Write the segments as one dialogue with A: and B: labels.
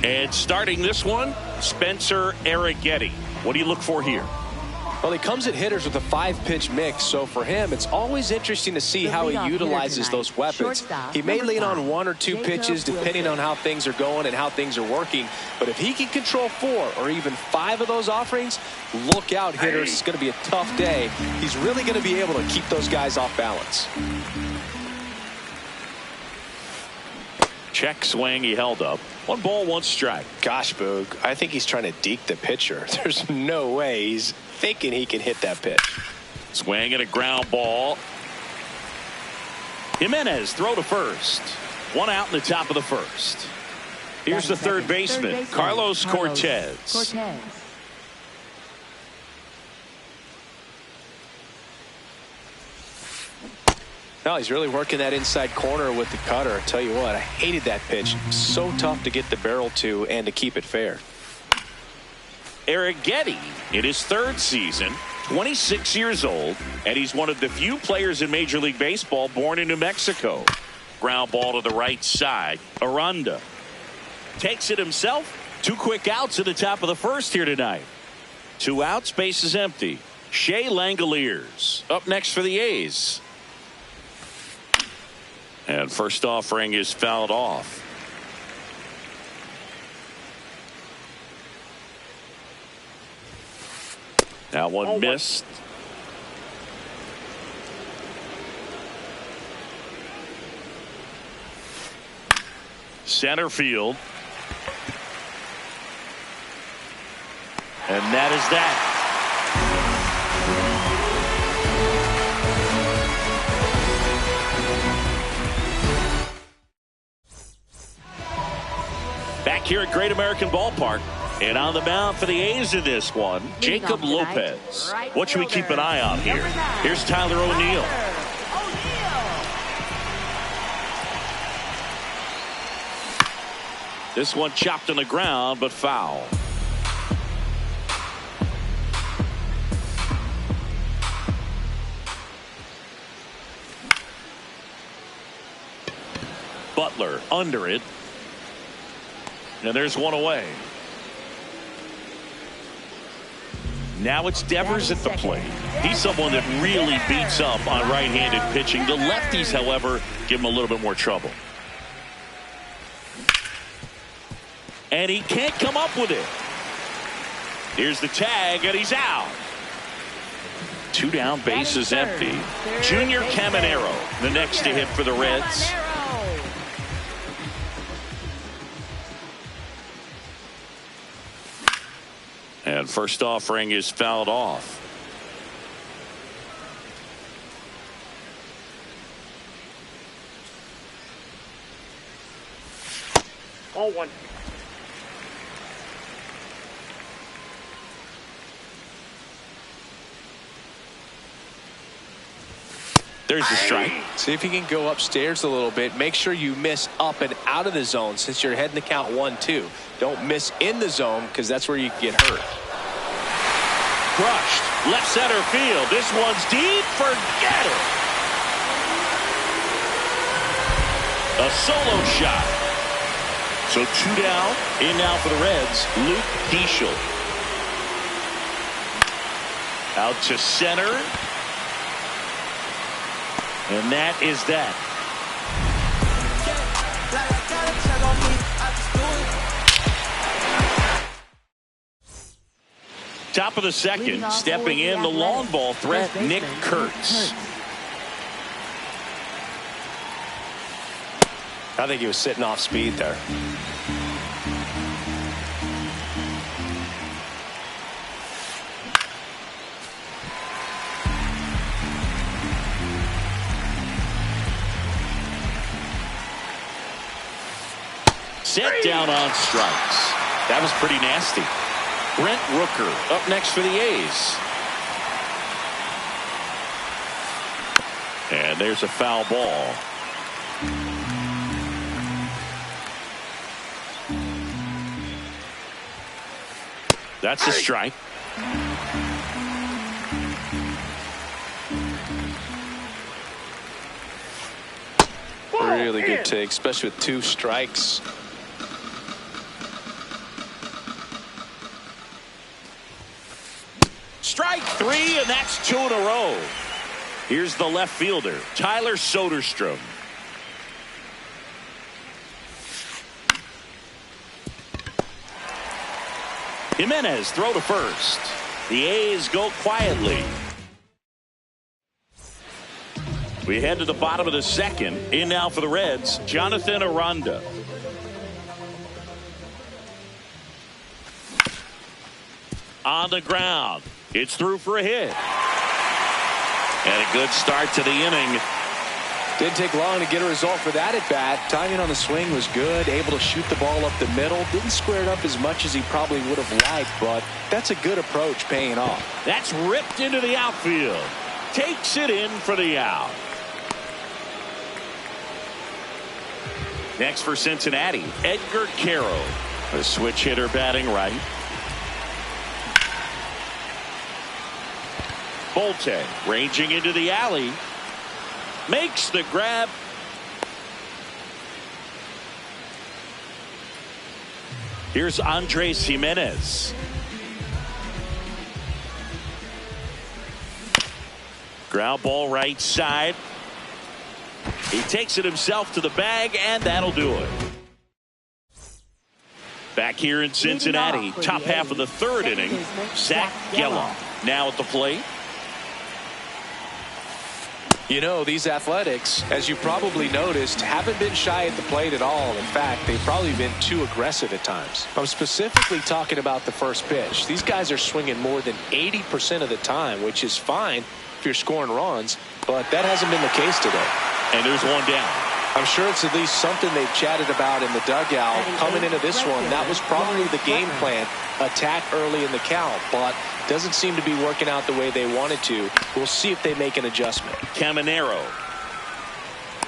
A: And starting this one, Spencer Arrighetti. What do you look for here?
B: Well, he comes at hitters with a 5-pitch mix, so for him, it's always interesting to see how he utilizes those weapons. He may lean on 1 or 2 pitches depending on how things are going and how things are working, but if he can control 4 or even 5 of those offerings, look out, hitters. It's going to be a tough day. He's really going to be able to keep those guys off balance.
A: Check swing, he held up. 1 ball, 1 strike.
B: Gosh, Boog, I think he's trying to deke the pitcher. There's no way he's thinking he can hit that pitch.
A: Swing and a ground ball. Jimenez throw to first. 1 out in the top of the first. Here's the third baseman, Carlos Cortez.
B: No, he's really working that inside corner with the cutter. I tell you what, I hated that pitch. So tough to get the barrel to and to keep it fair.
A: Arrighetti in his 3rd season, 26 years old, and he's one of the few players in Major League Baseball born in New Mexico. Ground ball to the right side. Aranda takes it himself. 2 quick outs at the top of the first here tonight. 2 outs, base is empty. Shea Langoliers up next for the A's. And first offering is fouled off. Now one missed. Center field. And that is that. Back here at Great American Ballpark. And on the mound for the A's in this one, Jacob Lopez. What should we keep an eye on here? Here's Tyler O'Neill. This one chopped on the ground, but foul. Butler under it. And there's one away. Now it's Devers at the plate. He's someone that really beats up on right-handed pitching. The lefties, however, give him a little bit more trouble. And he can't come up with it. Here's the tag, and he's out. 2 down, bases empty. Junior Caminero, the next to hit for the Reds. And first offering is fouled off.
C: All 1.
A: There's the strike.
B: See if you can go upstairs a little bit. Make sure you miss up and out of the zone since you're heading to count 1-2. Don't miss in the zone because that's where you get hurt.
A: Crushed. Left center field. This one's deep. Forget it. A solo shot. So 2 down. In now for the Reds, Luke Keeschel. Out to center. And that is that. Top of the second, stepping in the long ball threat, Nick Kurtz.
B: I think he was sitting off speed there.
A: Set down on strikes. That was pretty nasty. Brent Rooker up next for the A's. And there's a foul ball. That's a strike.
B: Really good take, especially with 2 strikes.
A: Strike three, and that's 2 in a row. Here's the left fielder, Tyler Soderstrom. Jimenez throw to first. The A's go quietly. We head to the bottom of the second. In now for the Reds, Jonathan Aranda. On the ground. It's through for a hit. And a good start to the inning.
B: Didn't take long to get a result for that at bat. Timing on the swing was good. Able to shoot the ball up the middle. Didn't square it up as much as he probably would have liked, but that's a good approach paying off.
A: That's ripped into the outfield. Takes it in for the out. Next for Cincinnati, Edgar Carroll. A switch hitter batting right. Bolte ranging into the alley. Makes the grab. Here's Andres Jimenez. Ground ball right side. He takes it himself to the bag, and that'll do it. Back here in Cincinnati, top half of the third inning, Zach Gelof now at the plate.
B: You know, these Athletics, as you probably noticed, haven't been shy at the plate at all. In fact, they've probably been too aggressive at times. I'm specifically talking about the first pitch. These guys are swinging more than 80% of the time, which is fine if you're scoring runs, but that hasn't been the case today.
A: And there's one down.
B: I'm sure it's at least something they've chatted about in the dugout. Coming into this one, that was probably the game plan. Attack early in the count, but doesn't seem to be working out the way they wanted to. We'll see if they make an adjustment.
A: Caminero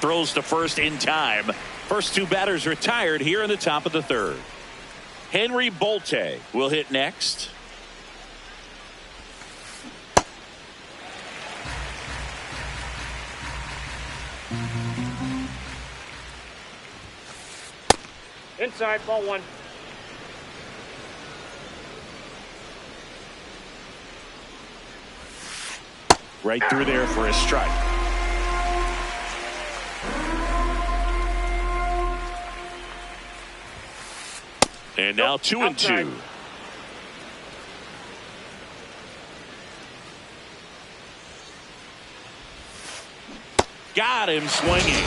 A: throws to first in time. First two batters retired here in the top of the third. Henry Bolte will hit next.
C: Inside, ball one.
A: Right through there for a strike. And now 2-2. Got him swinging.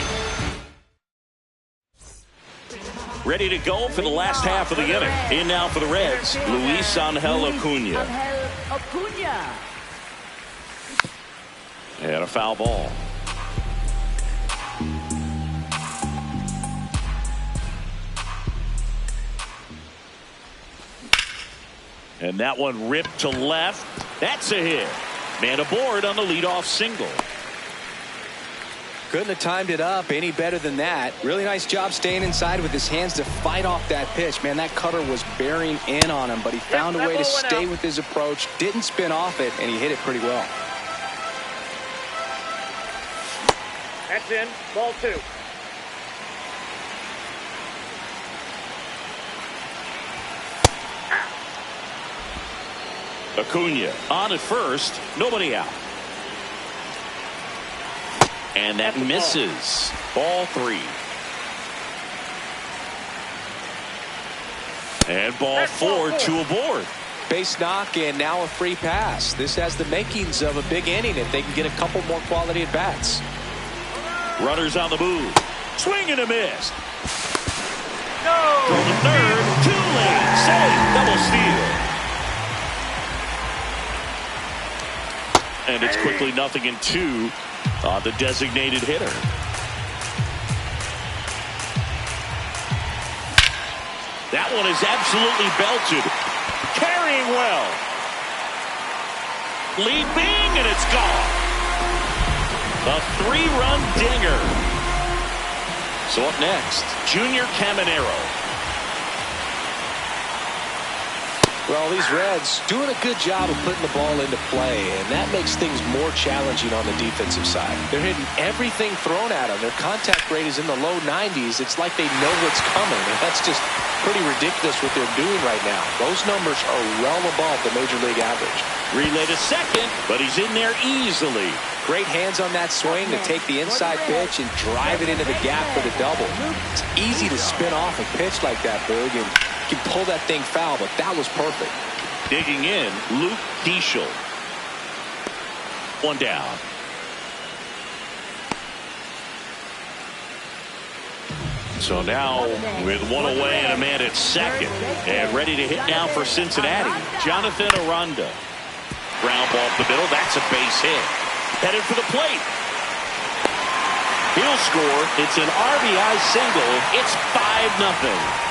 A: Ready to go for the last half of the inning. In now for the Reds, Luis Angel Acuna. And a foul ball. And that one ripped to left. That's a hit. Man aboard on the leadoff single.
B: Couldn't have timed it up any better than that. Really nice job staying inside with his hands to fight off that pitch. Man, that cutter was bearing in on him, but he found a way to stay with his approach, didn't spin off it, and he hit it pretty well.
C: That's in. Ball two.
A: Acuna on at first. Nobody out. And that misses. Ball three. And ball four, two aboard.
B: Base knock and now a free pass. This has the makings of a big inning if they can get a couple more quality at bats.
A: Runners on the move. Swing and a miss.
C: No.
A: Throw to third. Too late. Safe. Double steal. And it's quickly 0-2 on the designated hitter. That one is absolutely belted. Carrying well. Leaping, and it's gone. A 3-run dinger. So up next, Junior Caminero.
B: Well, these Reds doing a good job of putting the ball into play, and that makes things more challenging on the defensive side. They're hitting everything thrown at them. Their contact rate is in the low 90s. It's like they know what's coming, and that's just pretty ridiculous what they're doing right now. Those numbers are well above the Major League average.
A: Relay to second, but he's in there easily.
B: Great hands on that swing to take the inside pitch and drive it into the gap for the double. It's easy to spin off a pitch like that, Boog, and you can pull that thing foul, but that was perfect.
A: Digging in, Luke Diesel. One down. So now with one away and a man at second, and ready to hit now for Cincinnati, Jonathan Aranda. Ground ball up the middle. That's a base hit. Headed for the plate. He'll score. It's an RBI single. It's 5-0.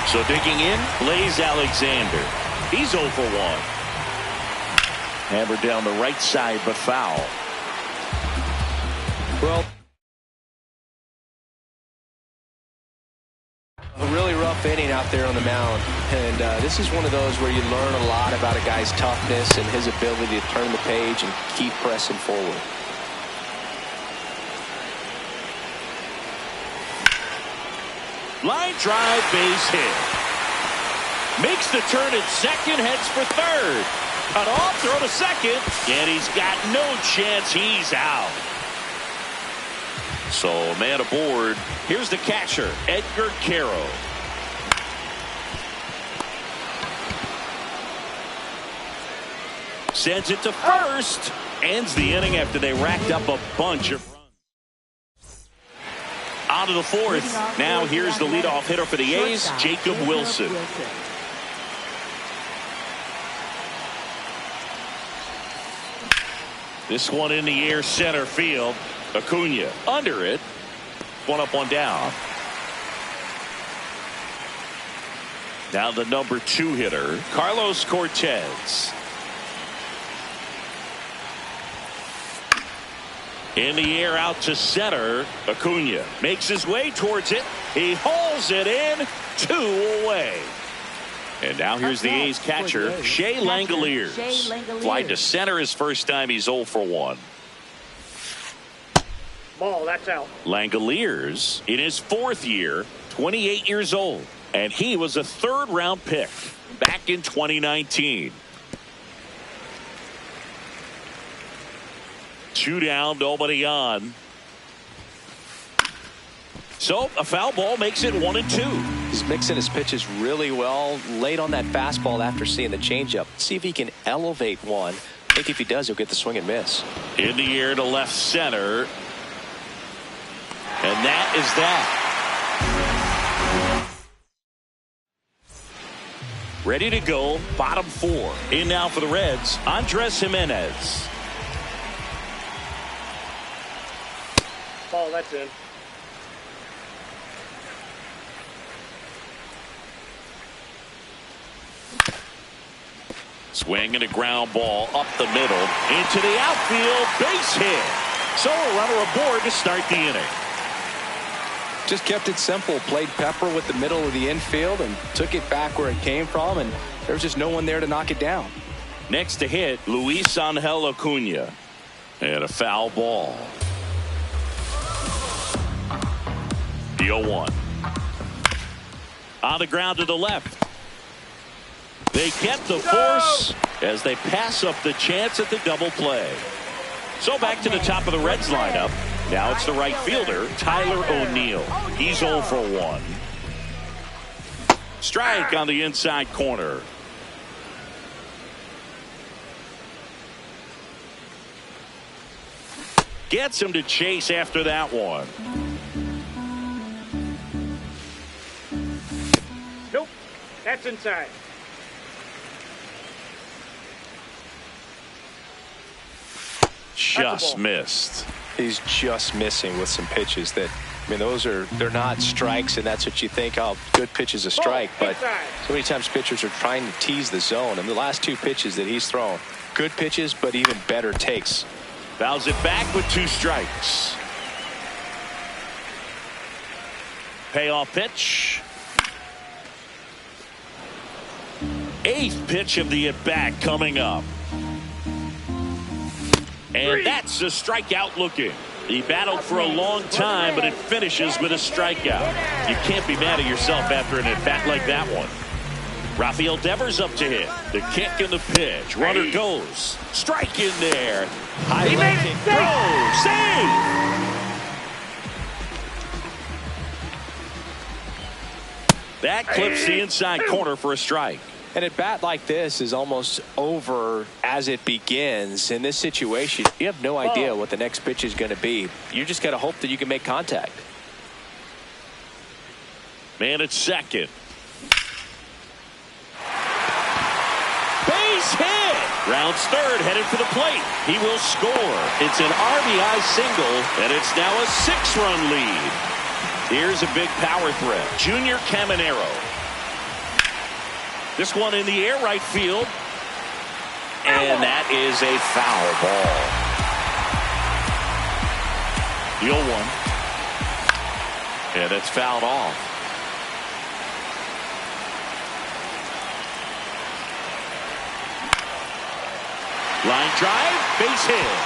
A: So digging in, Blaze Alexander. He's 0 for 1. Hammered down the right side, but foul.
B: Well, a really rough inning out there on the mound, and this is one of those where you learn a lot about a guy's toughness and his ability to turn the page and keep pressing forward.
A: Line drive, base hit. Makes the turn at second, heads for third. Cut off, throw to second, and he's got no chance. He's out. So, man aboard. Here's the catcher, Edgar Quero. Sends it to first. Ends the inning after they racked up a bunch of runs. On to the fourth. Now here's the leadoff hitter for the A's, Jacob Wilson. This one in the air, center field. Acuna under it. One up, one down. Now the number 2 hitter, Carlos Cortez. In the air, out to center. Acuna makes his way towards it. He hauls it in. 2 away. And now here's the A's catcher, Shea Langeliers. Flied to center his first time. He's 0 for 1.
C: Ball, that's out.
A: Langeliers in his 4th year, 28 years old. And he was a 3rd-round pick back in 2019. 2 down, nobody on. So a foul ball makes it 1-2.
B: He's mixing his pitches really well. Late on that fastball after seeing the changeup. See if he can elevate one. I think if he does, he'll get the swing and miss.
A: In the air to left center. And that is that. Ready to go, bottom 4. In now for the Reds, Andres Jimenez.
C: Ball, that's in.
A: Swing and a ground ball up the middle into the outfield, base hit. So a runner aboard to start the inning.
D: Just kept it simple, played pepper with the middle of the infield and took it back where it came from, and there was just no one there to knock it down.
A: Next to hit, Luis Angel Acuna. And a foul ball. The 0-1. On the ground to the left. They get the force as they pass up the chance at the double play. So back to the top of the Reds lineup. Now it's the right fielder, Tyler O'Neill. He's 0 for 1. Strike on the inside corner. Gets him to chase after that one.
C: Nope. That's inside.
A: Just missed.
B: He's just missing with some pitches that, I mean, they're not strikes, and that's what you think, oh, good pitch is a strike. But so many times pitchers are trying to tease the zone. And the last 2 pitches that he's thrown, good pitches, but even better takes.
A: Fouls it back with 2 strikes. Payoff pitch. 8th pitch of the at-bat coming up. And that's a strikeout looking. He battled for a long time, but it finishes with a strikeout. You can't be mad at yourself after an at-bat like that one. Rafael Devers up to hit. The kick and the pitch. Runner goes. Strike in there. High leg kick. Throw. Save. That clips the inside corner for a strike.
B: An at-bat like this is almost over as it begins. In this situation, you have no idea what the next pitch is going to be. You just got to hope that you can make contact.
A: Man at second. Base hit. Rounds third, headed for the plate. He will score. It's an RBI single, and it's now a 6-run lead. Here's a big power threat. Junior Caminero. This one in the air, right field. And that is a foul ball. The 0-1. And it's fouled off. Line drive, base hit.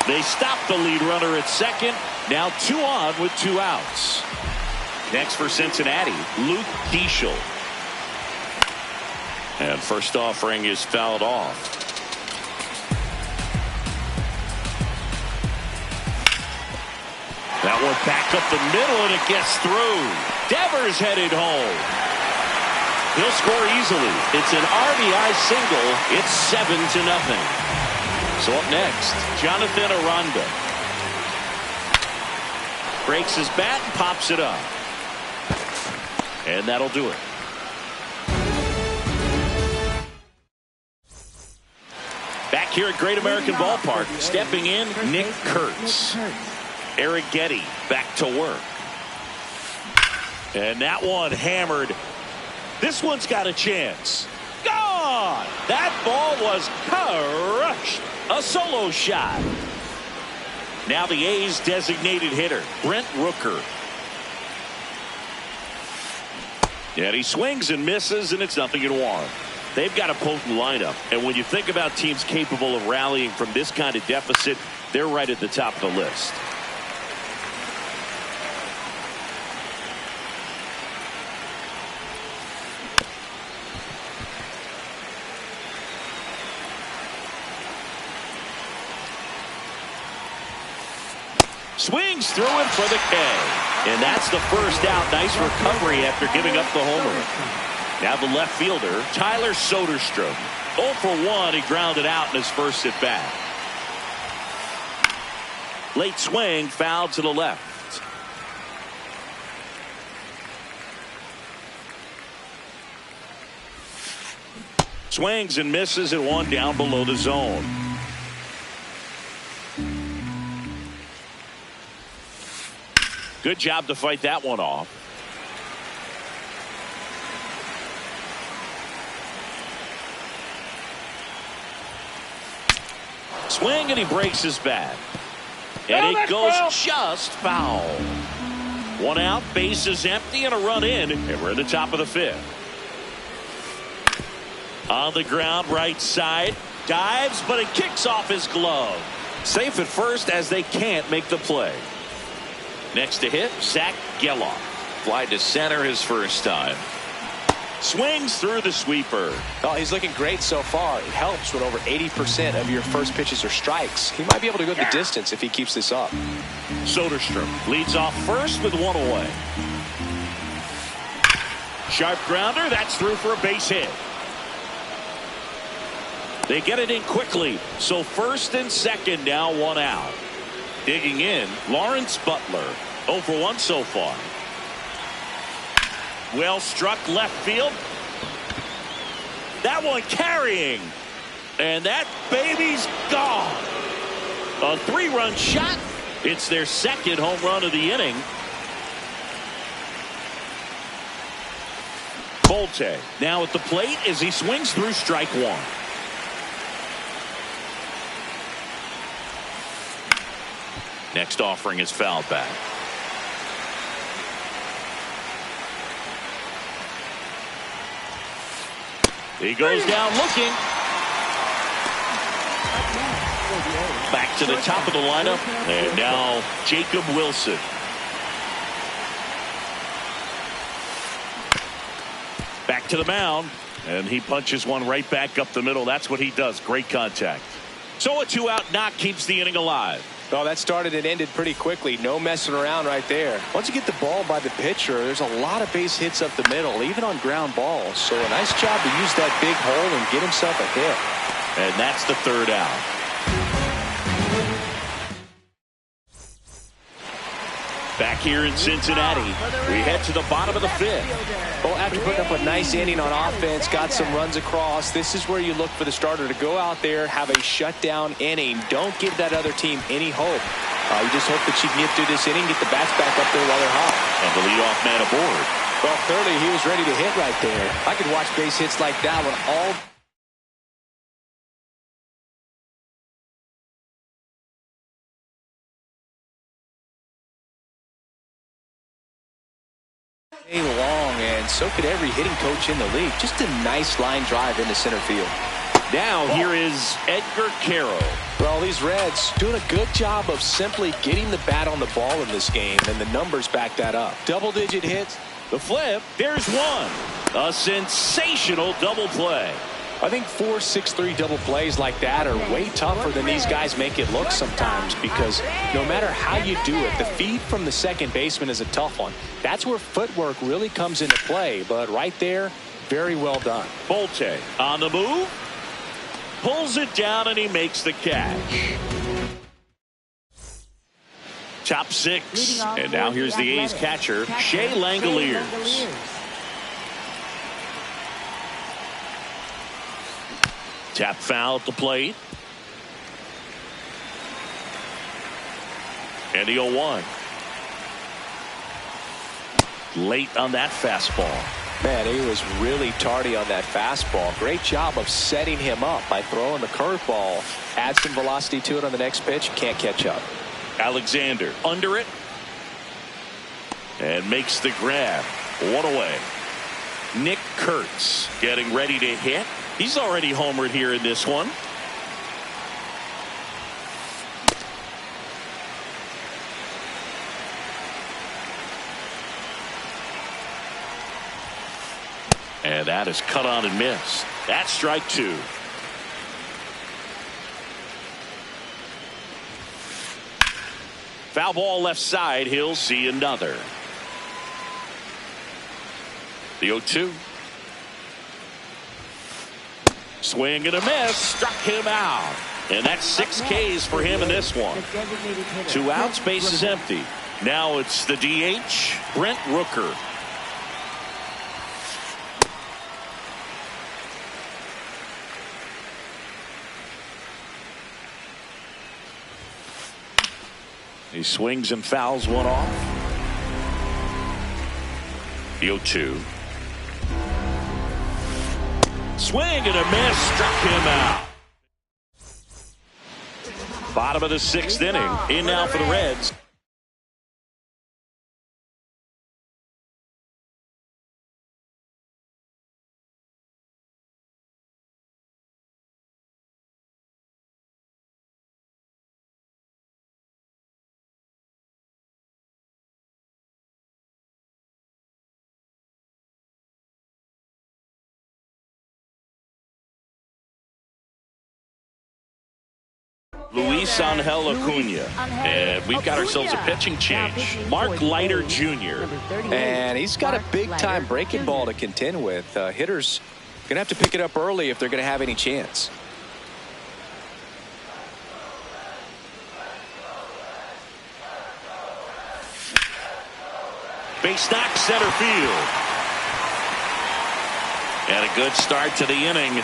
A: They stop the lead runner at second. Now 2 on with 2 outs. Next for Cincinnati, Luke Diesel. And first offering is fouled off. That one back up the middle, and it gets through. Devers headed home. He'll score easily. It's an RBI single. It's 7-0. So up next, Jonathan Aranda. Breaks his bat and pops it up. And that'll do it. Back here at Great American Ballpark, stepping in, Nick Kurtz. Eric Getty back to work. And that one hammered. This one's got a chance. Gone! That ball was crushed. A solo shot. Now the A's designated hitter, Brent Rooker. And he swings and misses, and it's 0-1. They've got a potent lineup, and when you think about teams capable of rallying from this kind of deficit, they're right at the top of the list. Swings through him for the K. And that's the first out. Nice recovery after giving up the homer. Now the left fielder, Tyler Soderstrom. 0 for 1. He grounded out in his first at bat. Late swing, fouled to the left. Swings and misses at 1 down below the zone. Good job to fight that one off. Swing, and he breaks his bat. And it goes just foul. 1 out, base is empty, and a run in. And we're at the top of the 5th. On the ground, right side. Dives, but it kicks off his glove. Safe at first as they can't make the play. Next to hit, Zach Geloff. Fly to center his first time. Swings through the sweeper.
B: Oh, he's looking great so far. It helps when over 80% of your first pitches are strikes. He might be able to go the distance if he keeps this up.
A: Soderstrom leads off first with 1 away. Sharp grounder. That's through for a base hit. They get it in quickly. So first and second now 1 out. Digging in, Lawrence Butler. 0 for 1 so far. Well struck left field. That one carrying. And that baby's gone. A 3-run shot. It's their second home run of the inning. Bolte now at the plate as he swings through strike 1. Next offering is fouled back. He goes down looking. Back to the top of the lineup. And now Jacob Wilson. Back to the mound. And he punches one right back up the middle. That's what he does. Great contact. So a 2-out knock keeps the inning alive.
B: Well, that started and ended pretty quickly. No messing around right there. Once you get the ball by the pitcher, there's a lot of base hits up the middle, even on ground balls. So a nice job to use that big hole and get himself a hit.
A: And that's the 3rd out. Back here in Cincinnati, we head to the bottom of the 5th.
B: Well, after putting up a nice inning on offense, got some runs across, this is where you look for the starter to go out there, have a shutdown inning. Don't give that other team any hope. You just hope that you can get through this inning, get the bats back up there while they're hot.
A: And the leadoff man aboard.
B: Well, clearly he was ready to hit right there. I could watch base hits like that when all day long, and so could every hitting coach in the league. Just a nice line drive into center field.
A: Now here is Edgar Quero.
B: Well, these Reds doing a good job of simply getting the bat on the ball in this game, and the numbers back that up. Double-digit hits.
A: The flip, there's one. A sensational double play.
B: I think 4-6-3 double plays like that are way tougher than these guys make it look sometimes, because no matter how you do it, the feed from the second baseman is a tough one. That's where footwork really comes into play, but right there, very well done.
A: Bolte on the move, pulls it down, and he makes the catch. Top 6, and now here's the A's catcher, Shea Langoliers. Tap foul at the plate. And the 0-1. Late on that fastball.
B: Man, he was really tardy on that fastball. Great job of setting him up by throwing the curveball. Add some velocity to it on the next pitch. Can't catch up.
A: Alexander under it. And makes the grab. One away. Nick Kurtz getting ready to hit. He's already homered here in this one. And that is cut on and missed. That's strike 2. Foul ball left side. He'll see another. The 0-2. Swing and a miss. Struck him out. And that's 6 Ks for him in this one. 2 outs. Base is empty. Now it's the DH, Brent Rooker. He swings and fouls one off. The 0-2. Swing and a miss. Struck him out. Bottom of the 6th inning. In now for the Reds. Luis Angel Acuna. And we've got ourselves a pitching change. Mark Leiter Jr.
B: And he's got a big-time breaking ball to contend with. Hitters going to have to pick it up early if they're going to have any chance.
A: Base knock center field. And a good start to the inning.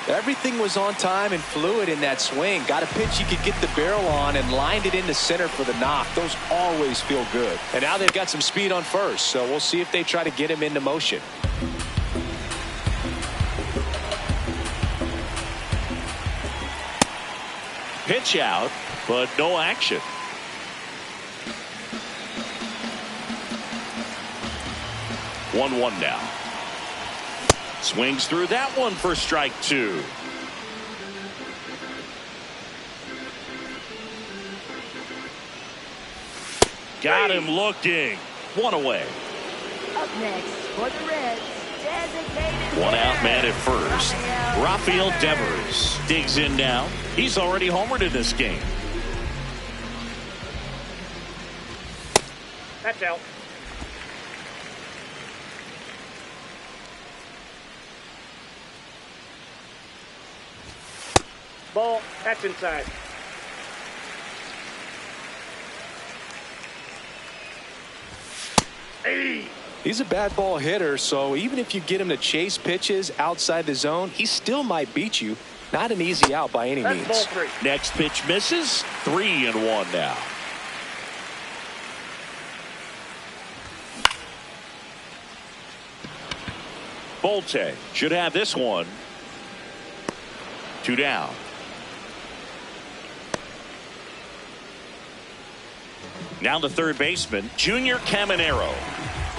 B: Everything was on time and fluid in that swing. Got a pitch you could get the barrel on and lined it into center for the knock. Those always feel good. And now they've got some speed on first, so we'll see if they try to get him into motion.
A: Pitch out, but no action. One now. Swings through that one for strike 2. Got him looking. 1 away.
E: Up next for the Reds, designated
A: 1 out man at first. Rafael Devers digs in now. He's already homered in this game.
C: That's out. Ball, that's inside. Hey!
B: He's a bad ball hitter, so even if you get him to chase pitches outside the zone, he still might beat you. Not an easy out by any
C: That's
B: means.
C: ball 3.
A: Next pitch misses. 3-1 now. Bolte should have this one. 2 down. Now the third baseman, Junior Caminero.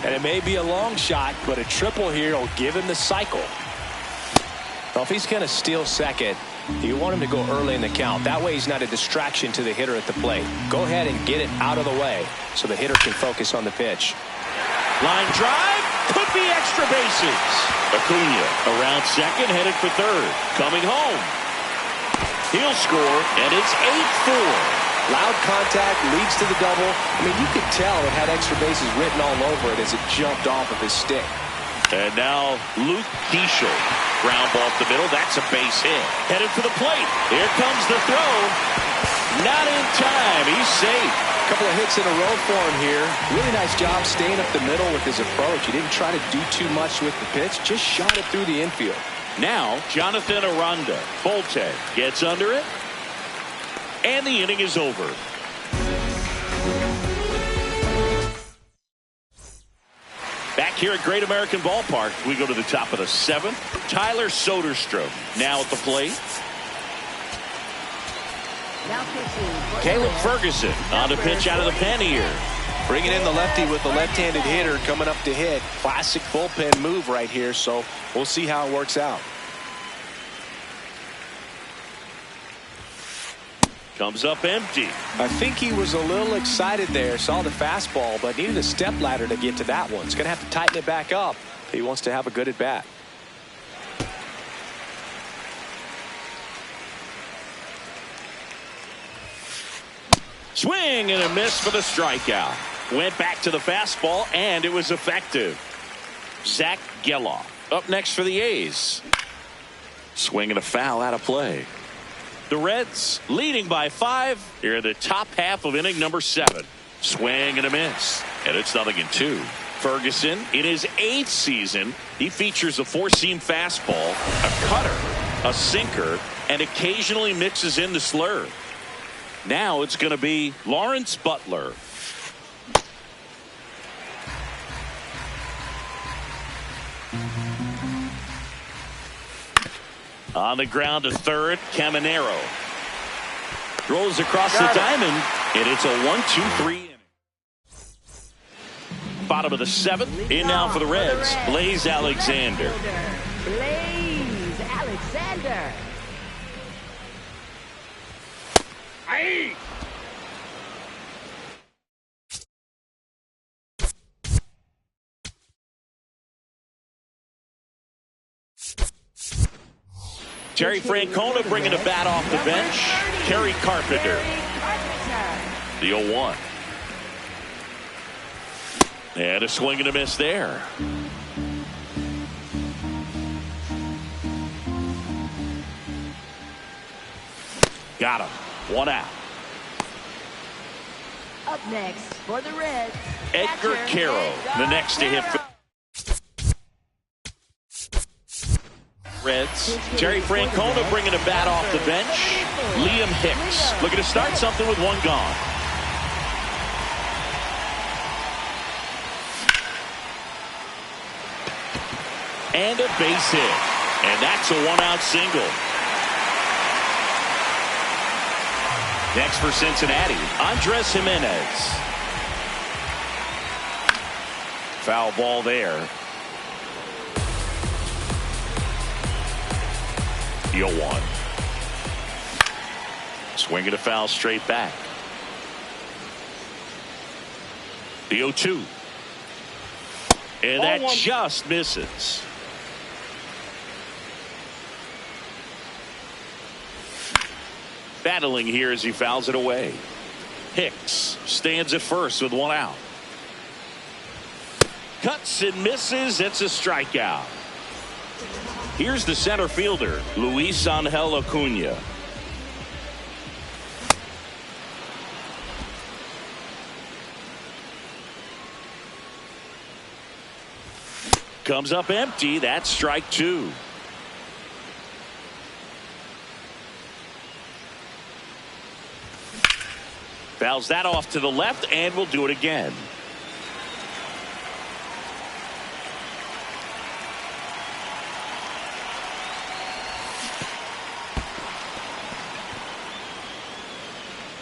B: And it may be a long shot, but a triple here will give him the cycle. Well, if he's going to steal second, you want him to go early in the count. That way he's not a distraction to the hitter at the plate. Go ahead and get it out of the way so the hitter can focus on the pitch.
A: Line drive, could be extra bases. Acuna around second, headed for third. Coming home. He'll score, and it's 8-4.
B: Loud contact leads to the double. I mean, you could tell it had extra bases written all over it as it jumped off of his stick.
A: And now Luke Diesel. Ground ball up the middle. That's a base hit. Headed for the plate. Here comes the throw. Not in time. He's safe.
B: A couple of hits in a row for him here. Really nice job staying up the middle with his approach. He didn't try to do too much with the pitch. Just shot it through the infield.
A: Now Jonathan Aranda. Bolte gets under it. And the inning is over. Back here at Great American Ballpark, we go to the top of the 7th. Tyler Soderstrom now at the plate.
E: now pitching.
A: Caleb Ferguson on the pitch out of the pen here.
B: Bringing in the lefty with the left-handed hitter coming up to hit. Classic bullpen move right here, so we'll see how it works out.
A: Comes up empty.
B: I think he was a little excited there, saw the fastball, but needed a step ladder to get to that one. He's going to have to tighten it back up if he wants to have a good at bat.
A: Swing and a miss for the strikeout. Went back to the fastball, and it was effective. Zach Geloff up next for the A's. Swing and a foul out of play. The Reds leading by 5 here in the top half of inning number 7. Swing and a miss, and it's 0-2. Ferguson in his 8th season, he features a 4-seam fastball, a cutter, a sinker, and occasionally mixes in the slurve. Now it's going to be Lawrence Butler. On the ground to third, Caminero. Throws across the diamond, and it's a 1-2-3 inning. Bottom of the 7th, in now for the Reds, Blaze Alexander.
E: Blaze Alexander.
C: Aye.
A: Terry Francona bringing a bat off the bench. Kerry Carpenter. The 0-1. And a swing and a miss there. Got him. 1 out.
E: Up next for the Reds,
A: Edgar Quero, the next to hit for Reds. Terry Francona bringing a bat off the bench. Liam Hicks looking to start something with 1 gone. And a base hit. And that's a 1-out single. Next for Cincinnati, Andres Jimenez. Foul ball there. The 0-1. Swing and a foul straight back. The 0-2. And that just misses. Battling here as he fouls it away. Hicks stands at first with one out. Cuts and misses. It's a strikeout. Here's the center fielder, Luis Angel Acuna. Comes up empty. That's strike two. Fouls that off to the left and will do it again.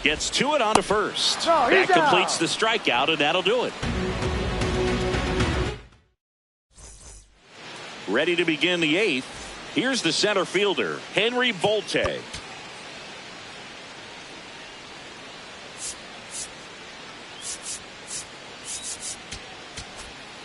A: Gets to it onto first. That completes the strikeout, and that'll do it. Ready to begin the 8th. Here's the center fielder, Henry Volte.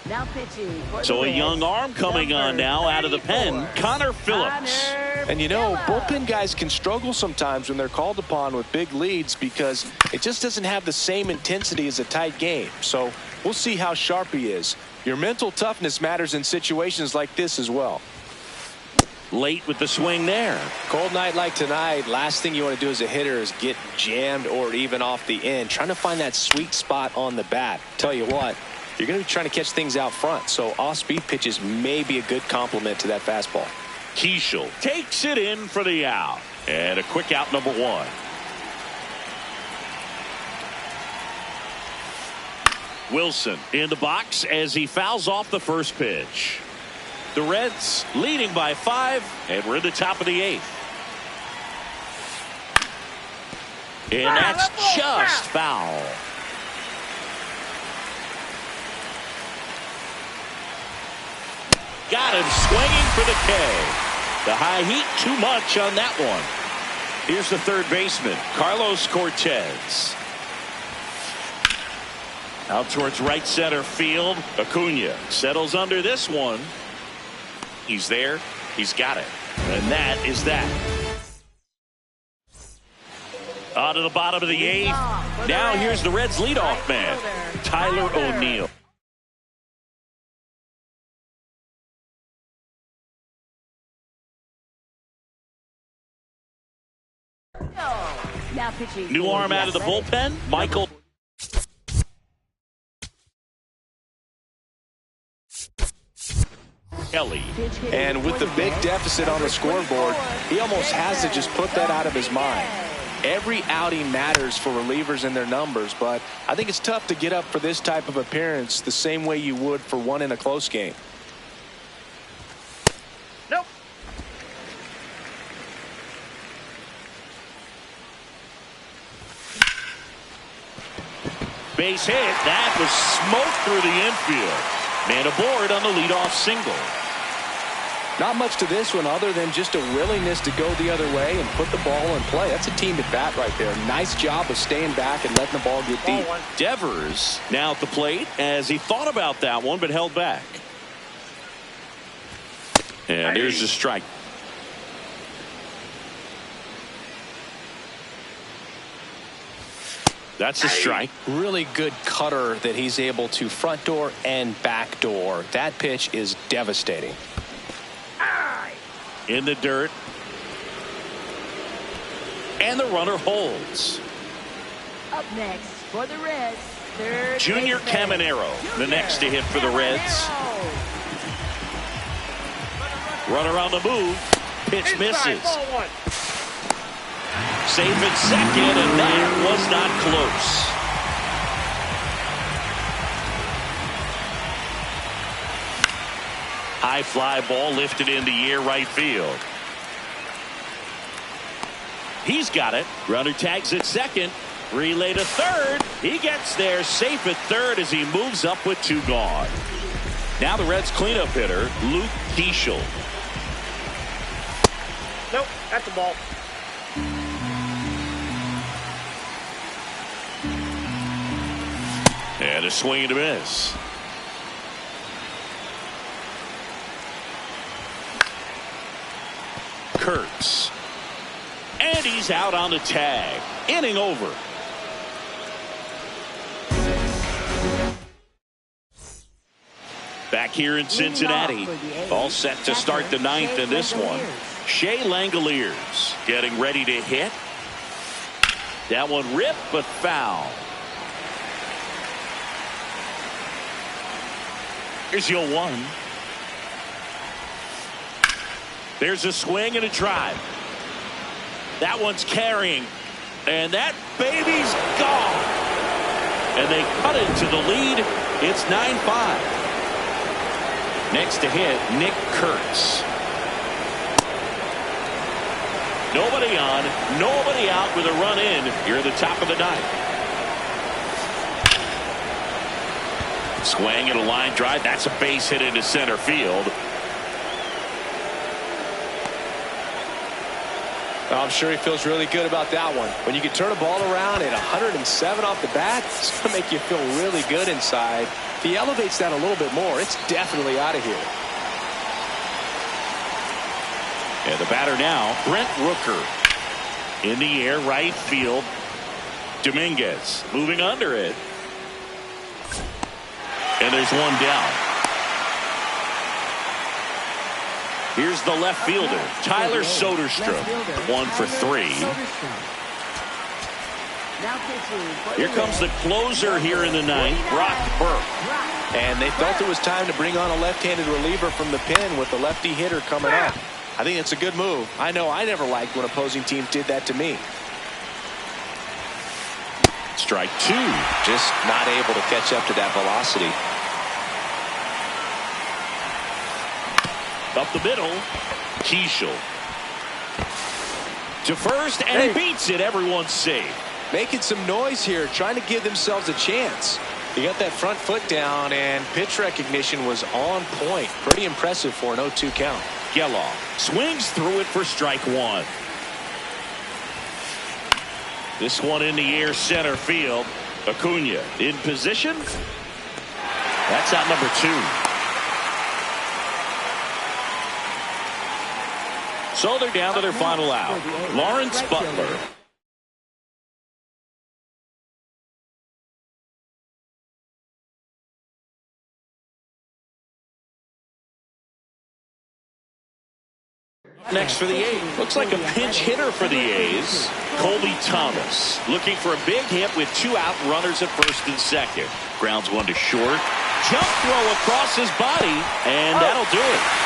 E: Now pitching.
A: So a young arm coming on now out of the pen, Connor Phillips.
B: And you know, bullpen guys can struggle sometimes when they're called upon with big leads because it just doesn't have the same intensity as a tight game. So we'll see how sharp he is. Your mental toughness matters in situations like this as well.
A: Late with the swing there.
B: Cold night like tonight, last thing you want to do as a hitter is get jammed or even off the end. Trying to find that sweet spot on the bat. Tell you what, you're going to be trying to catch things out front. So off-speed pitches may be a good complement to that fastball.
A: Keishel takes it in for the out. And a quick out, number 1. Wilson in the box as he fouls off the first pitch. The Reds leading by 5, and we're in the top of the 8th. And that's just foul. Got him swinging for the K. The high heat, too much on that one. Here's the third baseman, Carlos Cortez. Out towards right center field. Acuna settles under this one. He's there. He's got it. And that is that. On to the bottom of the 8th. Now here's the Reds leadoff man, Tyler O'Neill.
E: Now pitching.
A: New arm out of the bullpen, Michael. Kelly.
B: And with the big deficit on the scoreboard, he almost has to just put that out of his mind. Every outing matters for relievers and their numbers, but I think it's tough to get up for this type of appearance the same way you would for one in a close game.
C: Nope.
A: Base hit. That was smoked through the infield. Man aboard on the leadoff single.
B: Not much to this one other than just a willingness to go the other way and put the ball in play. That's a team at bat right there. Nice job of staying back and letting the ball get deep.
A: Devers now at the plate as he thought about that one but held back. And here's the strike. That's a strike.
B: Really good cutter that he's able to front door and back door. That pitch is devastating.
A: In the dirt. And the runner holds.
E: Up next for the Reds, third
A: Junior
E: baseman.
A: Caminero, the next to hit for the Reds. Runner on the move. Pitch misses. Safe at second, and that was not close. High fly ball lifted in the air right field. He's got it. Runner tags at second. Relay to third. He gets there safe at third as he moves up with 2 gone. Now the Reds cleanup hitter, Luke Keishel.
C: Nope, that's a ball.
A: And a swing and a miss. Kurtz. And he's out on the tag. Inning over. Back here in Cincinnati. All set to start the ninth in this one. Shea Langoliers getting ready to hit. That one ripped but foul. Here's your 1. There's a swing and a drive. That one's carrying. And that baby's gone. And they cut into the lead. It's 9-5. Next to hit, Nick Kurtz. Nobody on, nobody out with a run in here at the top of the ninth. Swing and a line drive. That's a base hit into center field.
B: I'm sure he feels really good about that one. When you can turn a ball around at 107 off the bat, it's going to make you feel really good inside. If he elevates that a little bit more, it's definitely out of here.
A: And the batter now, Brent Rooker. In the air, right field. Dominguez moving under it. And there's one down. Here's the left fielder, Tyler Soderstrom. 1 for 3. Here comes the closer here in the ninth, Brock Burke.
B: And they felt it was time to bring on a left-handed reliever from the pen with the lefty hitter coming up. I think it's a good move. I know I never liked when opposing teams did that to me.
A: Strike 2.
B: Just not able to catch up to that velocity.
A: Up the middle, Keishel. To first, and he beats it. Everyone's safe.
B: Making some noise here, trying to give themselves a chance. He got that front foot down, and pitch recognition was on point. Pretty impressive for an 0-2 count.
A: Geloff swings through it for strike 1. This one in the air, center field. Acuna in position. That's out number 2. So they're down to their final out. Lawrence Butler. Next for the A's. Looks like a pinch hitter for the A's. Colby Thomas looking for a big hit with 2 out, runners at first and second. Grounds one to short. Jump throw across his body, and that'll do it.